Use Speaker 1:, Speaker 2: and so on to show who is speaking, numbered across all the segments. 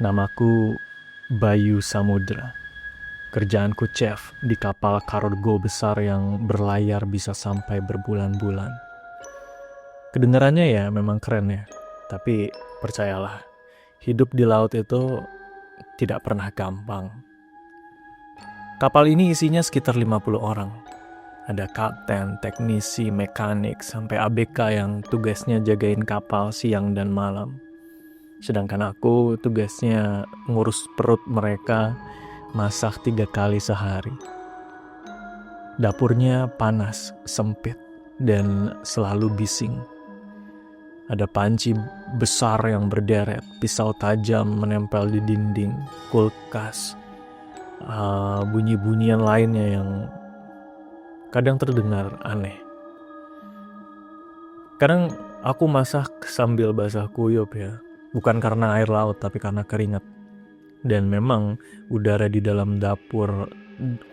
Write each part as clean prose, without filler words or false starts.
Speaker 1: Namaku Bayu Samudra. Kerjaanku chef di kapal kargo besar yang berlayar bisa sampai berbulan-bulan. Kedengarannya ya memang keren ya, tapi percayalah, hidup di laut itu tidak pernah gampang. Kapal ini isinya sekitar 50 orang. Ada kapten, teknisi, mekanik, sampai ABK yang tugasnya jagain kapal siang dan malam. Sedangkan aku tugasnya ngurus perut mereka, masak 3 kali sehari. Dapurnya panas, sempit, dan selalu bising. Ada panci besar yang berderet, pisau tajam menempel di dinding, kulkas, bunyi-bunyian lainnya yang kadang terdengar aneh. Kadang aku masak sambil basah kuyup ya, bukan karena air laut tapi karena keringat. Dan memang udara di dalam dapur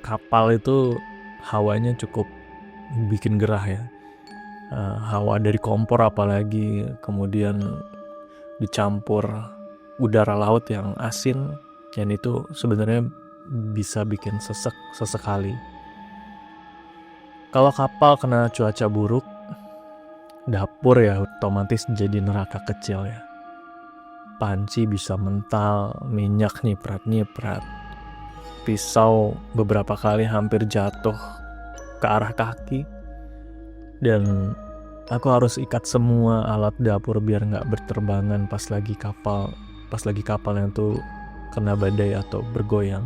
Speaker 1: kapal itu hawanya cukup bikin gerah ya. Hawa dari kompor apalagi, kemudian dicampur udara laut yang asin, dan itu sebenarnya bisa bikin sesek sesekali. Kalau kapal kena cuaca buruk, dapur ya otomatis jadi neraka kecil ya. Panci bisa mental, minyak nyiprat-nyiprat. Pisau beberapa kali hampir jatuh ke arah kaki. Dan aku harus ikat semua alat dapur biar gak berterbangan pas lagi kapalnya tuh kena badai atau bergoyang.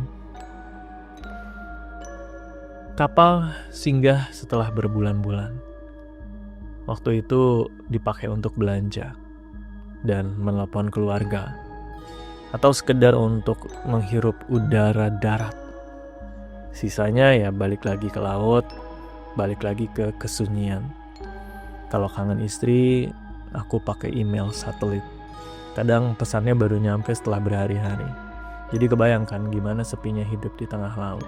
Speaker 1: Kapal singgah setelah berbulan-bulan. Waktu itu dipakai untuk belanja dan menelepon keluarga, atau sekedar untuk menghirup udara darat. Sisanya ya balik lagi ke laut, balik lagi ke kesunyian. Kalau kangen istri, aku pakai email satelit. Kadang pesannya baru nyampe setelah berhari-hari. Jadi kebayangkan gimana sepinya hidup di tengah laut.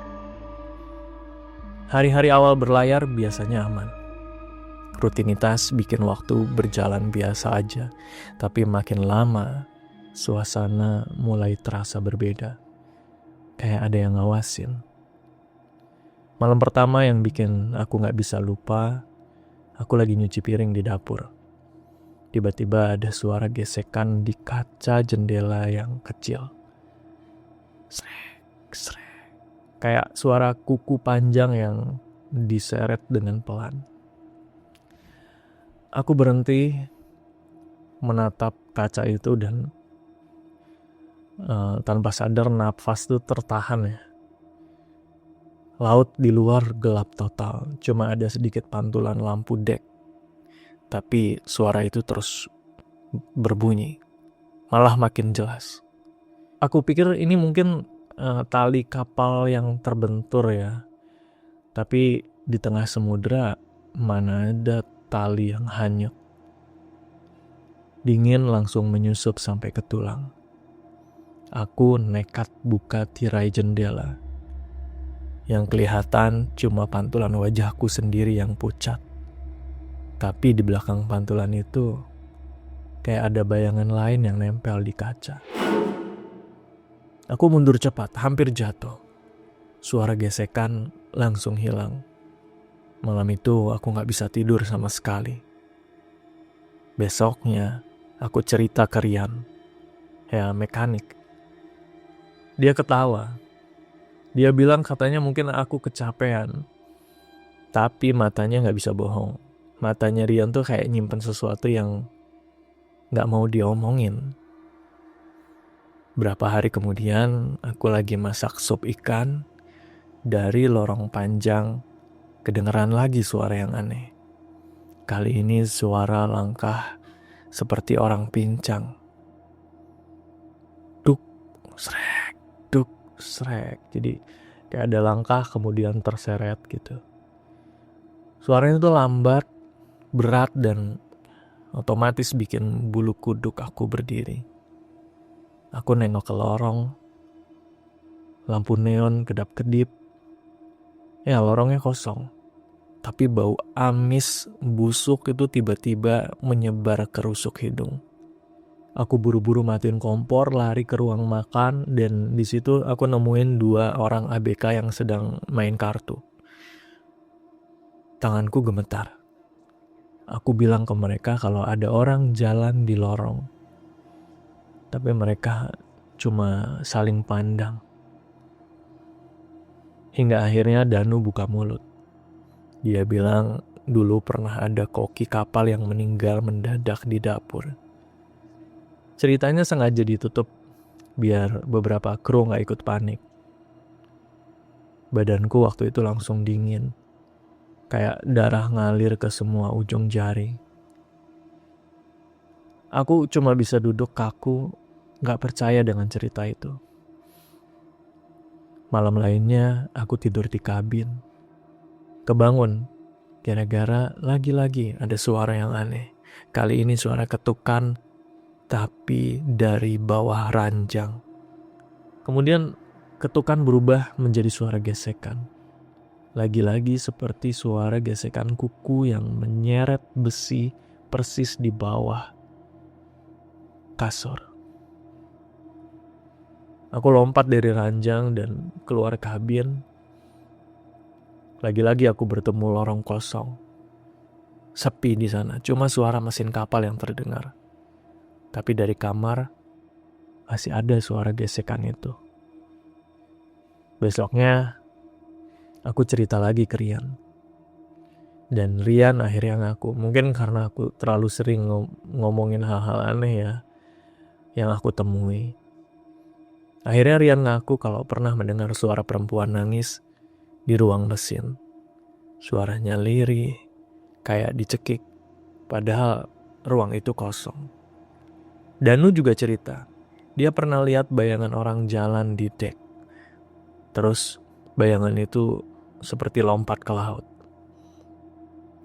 Speaker 1: Hari-hari awal berlayar biasanya aman. Rutinitas bikin waktu berjalan biasa aja. Tapi makin lama, suasana mulai terasa berbeda. Kayak ada yang ngawasin. Malam pertama yang bikin aku gak bisa lupa, aku lagi nyuci piring di dapur. Tiba-tiba ada suara gesekan di kaca jendela yang kecil. Srek, srek. Kayak suara kuku panjang yang diseret dengan pelan. Aku berhenti menatap kaca itu dan tanpa sadar nafas tuh tertahan ya. Laut di luar gelap total, cuma ada sedikit pantulan lampu dek. Tapi suara itu terus berbunyi, malah makin jelas. Aku pikir ini mungkin tali kapal yang terbentur ya. Tapi di tengah samudra mana ada tali yang hanyut. Dingin langsung menyusup sampai ke tulang. Aku nekat buka tirai jendela. Yang kelihatan cuma pantulan wajahku sendiri yang pucat. Tapi di belakang pantulan itu kayak ada bayangan lain yang nempel di kaca. Aku mundur cepat, hampir jatuh. Suara gesekan langsung hilang. Malam itu aku gak bisa tidur sama sekali. Besoknya aku cerita ke Rian, ya mekanik. Dia ketawa. Dia bilang katanya mungkin aku kecapean. Tapi matanya gak bisa bohong. Matanya Rian tuh kayak nyimpen sesuatu yang gak mau diomongin. Berapa hari kemudian aku lagi masak sup ikan. Dari lorong panjang kedengeran lagi suara yang aneh. Kali ini suara langkah seperti orang pincang. Duk, srek, duk, srek. Jadi kayak ada langkah kemudian terseret gitu. Suaranya tuh lambat, berat, dan otomatis bikin bulu kuduk aku berdiri. Aku nengok ke lorong. Lampu neon kedap-kedip. Ya lorongnya kosong. Tapi bau amis busuk itu tiba-tiba menyebar ke rusuk hidung. Aku buru-buru matiin kompor, lari ke ruang makan, dan di situ aku nemuin 2 orang ABK yang sedang main kartu. Tanganku gemetar. Aku bilang ke mereka kalau ada orang jalan di lorong. Tapi mereka cuma saling pandang. Hingga akhirnya Danu buka mulut. Dia bilang dulu pernah ada koki kapal yang meninggal mendadak di dapur. Ceritanya sengaja ditutup biar beberapa kru gak ikut panik. Badanku waktu itu langsung dingin. Kayak darah ngalir ke semua ujung jari. Aku cuma bisa duduk kaku, gak percaya dengan cerita itu. Malam lainnya aku tidur di kabin. Kebangun, gara-gara lagi-lagi ada suara yang aneh. Kali ini suara ketukan, tapi dari bawah ranjang. Kemudian ketukan berubah menjadi suara gesekan. Lagi-lagi seperti suara gesekan kuku yang menyeret besi persis di bawah kasur. Aku lompat dari ranjang dan keluar kabin. Lagi-lagi aku bertemu lorong kosong. Sepi di sana, cuma suara mesin kapal yang terdengar. Tapi dari kamar masih ada suara gesekan itu. Besoknya aku cerita lagi ke Rian. Dan Rian akhirnya ngaku. Mungkin karena aku terlalu sering ngomongin hal-hal aneh ya yang aku temui. Akhirnya Rian ngaku kalau pernah mendengar suara perempuan nangis di ruang mesin. Suaranya lirih, kayak dicekik. Padahal ruang itu kosong. Danu juga cerita, dia pernah lihat bayangan orang jalan di dek. Terus bayangan itu seperti lompat ke laut.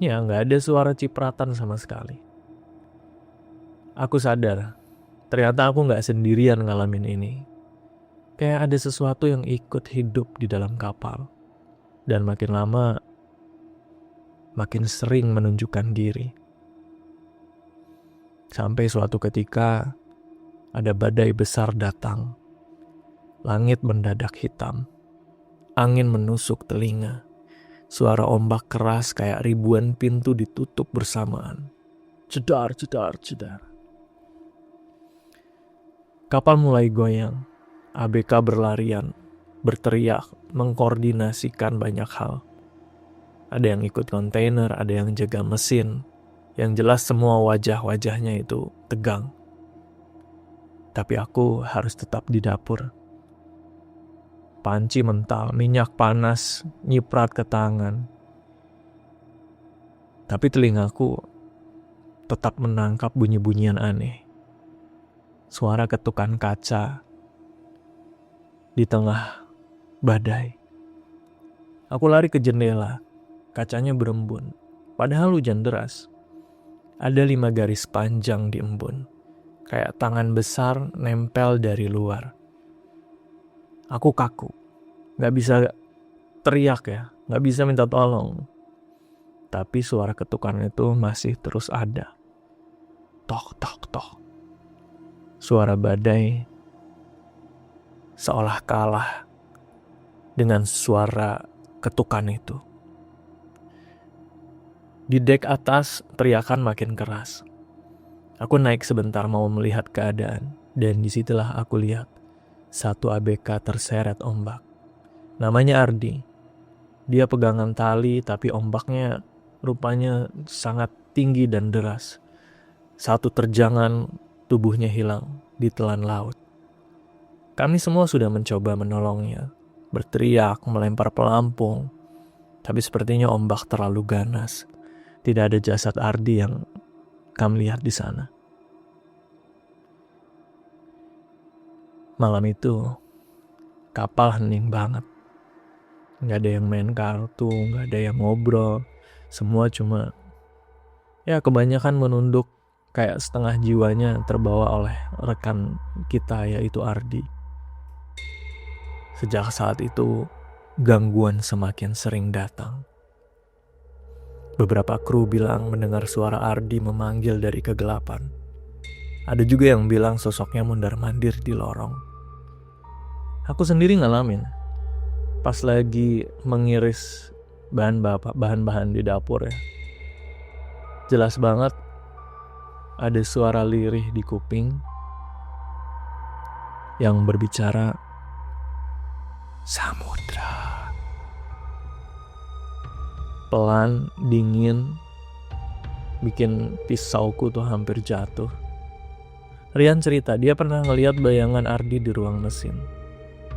Speaker 1: Ya, gak ada suara cipratan sama sekali. Aku sadar, ternyata aku gak sendirian ngalamin ini. Kayak ada sesuatu yang ikut hidup di dalam kapal. Dan makin lama, makin sering menunjukkan diri. Sampai suatu ketika, ada badai besar datang. Langit mendadak hitam. Angin menusuk telinga. Suara ombak keras kayak ribuan pintu ditutup bersamaan. Jedar, jedar, jedar. Kapal mulai goyang. ABK berlarian, berteriak, mengkoordinasikan banyak hal. Ada yang ikut kontainer, ada yang jaga mesin. Yang jelas semua wajah-wajahnya itu tegang. Tapi aku harus tetap di dapur. Panci mental, minyak panas, nyiprat ke tangan. Tapi telingaku tetap menangkap bunyi-bunyian aneh. Suara ketukan kaca di tengah badai. Aku lari ke jendela, kacanya berembun. Padahal hujan deras. Ada 5 garis panjang di embun. Kayak tangan besar nempel dari luar. Aku kaku. Gak bisa teriak ya. Gak bisa minta tolong. Tapi suara ketukan itu masih terus ada. Tok, tok, tok. Suara badai seolah kalah dengan suara ketukan itu. Di dek atas, teriakan makin keras. Aku naik sebentar mau melihat keadaan, dan disitulah aku lihat satu ABK terseret ombak. Namanya Ardi. Dia pegangan tali, tapi ombaknya rupanya sangat tinggi dan deras. Satu terjangan, tubuhnya hilang di telan laut. Kami semua sudah mencoba menolongnya, berteriak, melempar pelampung. Tapi sepertinya ombak terlalu ganas. Tidak ada jasad Ardi yang kami lihat di sana. Malam itu, kapal hening banget. Gak ada yang main kartu, gak ada yang ngobrol. Semua cuma, ya kebanyakan menunduk, kayak setengah jiwanya terbawa oleh rekan kita yaitu Ardi. Sejak saat itu, gangguan semakin sering datang. Beberapa kru bilang mendengar suara Ardi memanggil dari kegelapan. Ada juga yang bilang sosoknya mondar-mandir di lorong. Aku sendiri ngalamin. Pas lagi mengiris bahan-bahan di dapur ya. Jelas banget ada suara lirih di kuping yang berbicara, "Samudra." Pelan, dingin, bikin pisauku tuh hampir jatuh. Rian cerita dia pernah ngelihat bayangan Ardi di ruang mesin.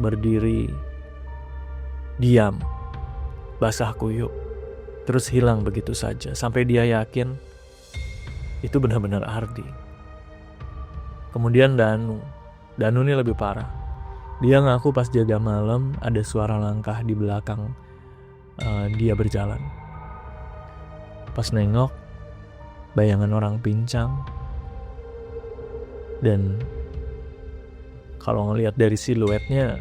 Speaker 1: Berdiri, diam, basah kuyup, terus hilang begitu saja. Sampai dia yakin itu benar-benar Ardi. Kemudian Danu ini lebih parah. Dia ngaku pas jaga malam ada suara langkah di belakang dia berjalan. Pas nengok, bayangan orang pincang. Dan kalau ngelihat dari siluetnya,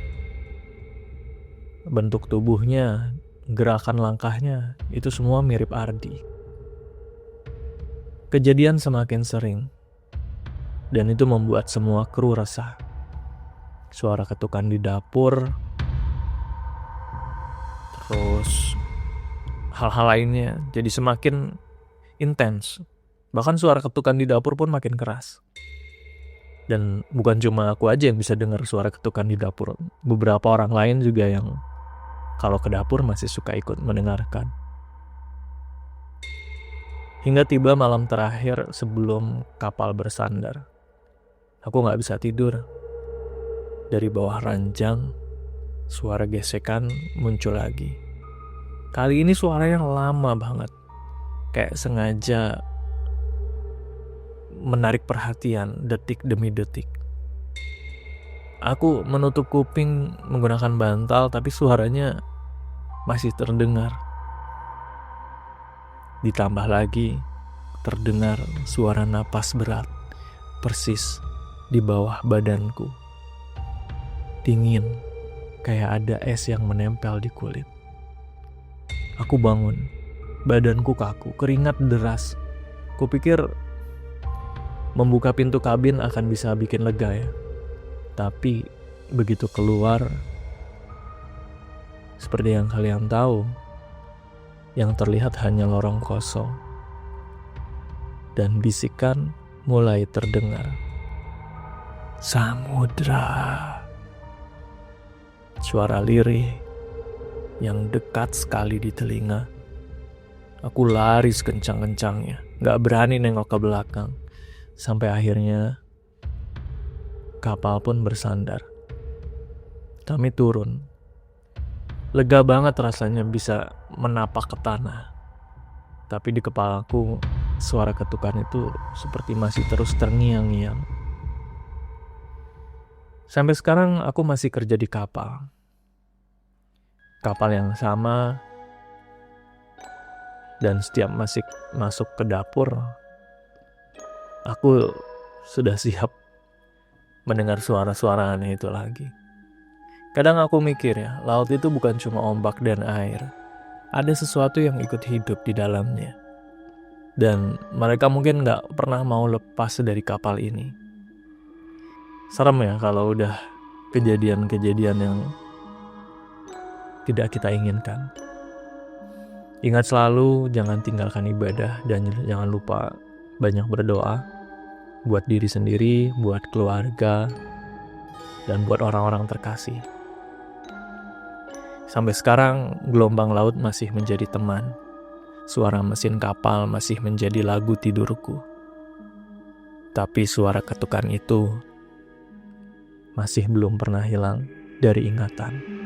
Speaker 1: bentuk tubuhnya, gerakan langkahnya, itu semua mirip Ardi. Kejadian semakin sering, dan itu membuat semua kru resah. Suara ketukan di dapur, terus hal-hal lainnya jadi semakin intens. Bahkan suara ketukan di dapur pun makin keras. Dan bukan cuma aku aja yang bisa dengar suara ketukan di dapur. Beberapa orang lain juga yang kalau ke dapur masih suka ikut mendengarkan. Hingga tiba malam terakhir sebelum kapal bersandar. Aku gak bisa tidur. Dari bawah ranjang, suara gesekan muncul lagi. Kali ini suaranya lama banget. Kayak sengaja menarik perhatian detik demi detik. Aku menutup kuping menggunakan bantal, tapi suaranya masih terdengar. Ditambah lagi terdengar suara napas berat persis di bawah badanku. Dingin, kayak ada es yang menempel di kulit. Aku bangun, badanku kaku, keringat deras. Kupikir membuka pintu kabin akan bisa bikin lega ya. Tapi begitu keluar, seperti yang kalian tahu, yang terlihat hanya lorong kosong. Dan bisikan mulai terdengar. Samudra. Suara lirih yang dekat sekali di telinga. Aku lari sekencang-kencangnya, gak berani nengok ke belakang. Sampai akhirnya kapal pun bersandar. Kami turun. Lega banget rasanya bisa menapak ke tanah. Tapi di kepalaku suara ketukan itu seperti masih terus terngiang-ngiang. Sampai sekarang aku masih kerja di kapal. Kapal yang sama. Dan setiap masuk ke dapur, aku sudah siap mendengar suara-suara aneh itu lagi. Kadang aku mikir ya, laut itu bukan cuma ombak dan air. Ada sesuatu yang ikut hidup di dalamnya. Dan mereka mungkin gak pernah mau lepas dari kapal ini. Serem ya kalau udah kejadian-kejadian yang tidak kita inginkan. Ingat selalu jangan tinggalkan ibadah dan jangan lupa banyak berdoa. Buat diri sendiri, buat keluarga, dan buat orang-orang terkasih. Sampai sekarang, gelombang laut masih menjadi teman. Suara mesin kapal masih menjadi lagu tidurku. Tapi suara ketukan itu masih belum pernah hilang dari ingatan.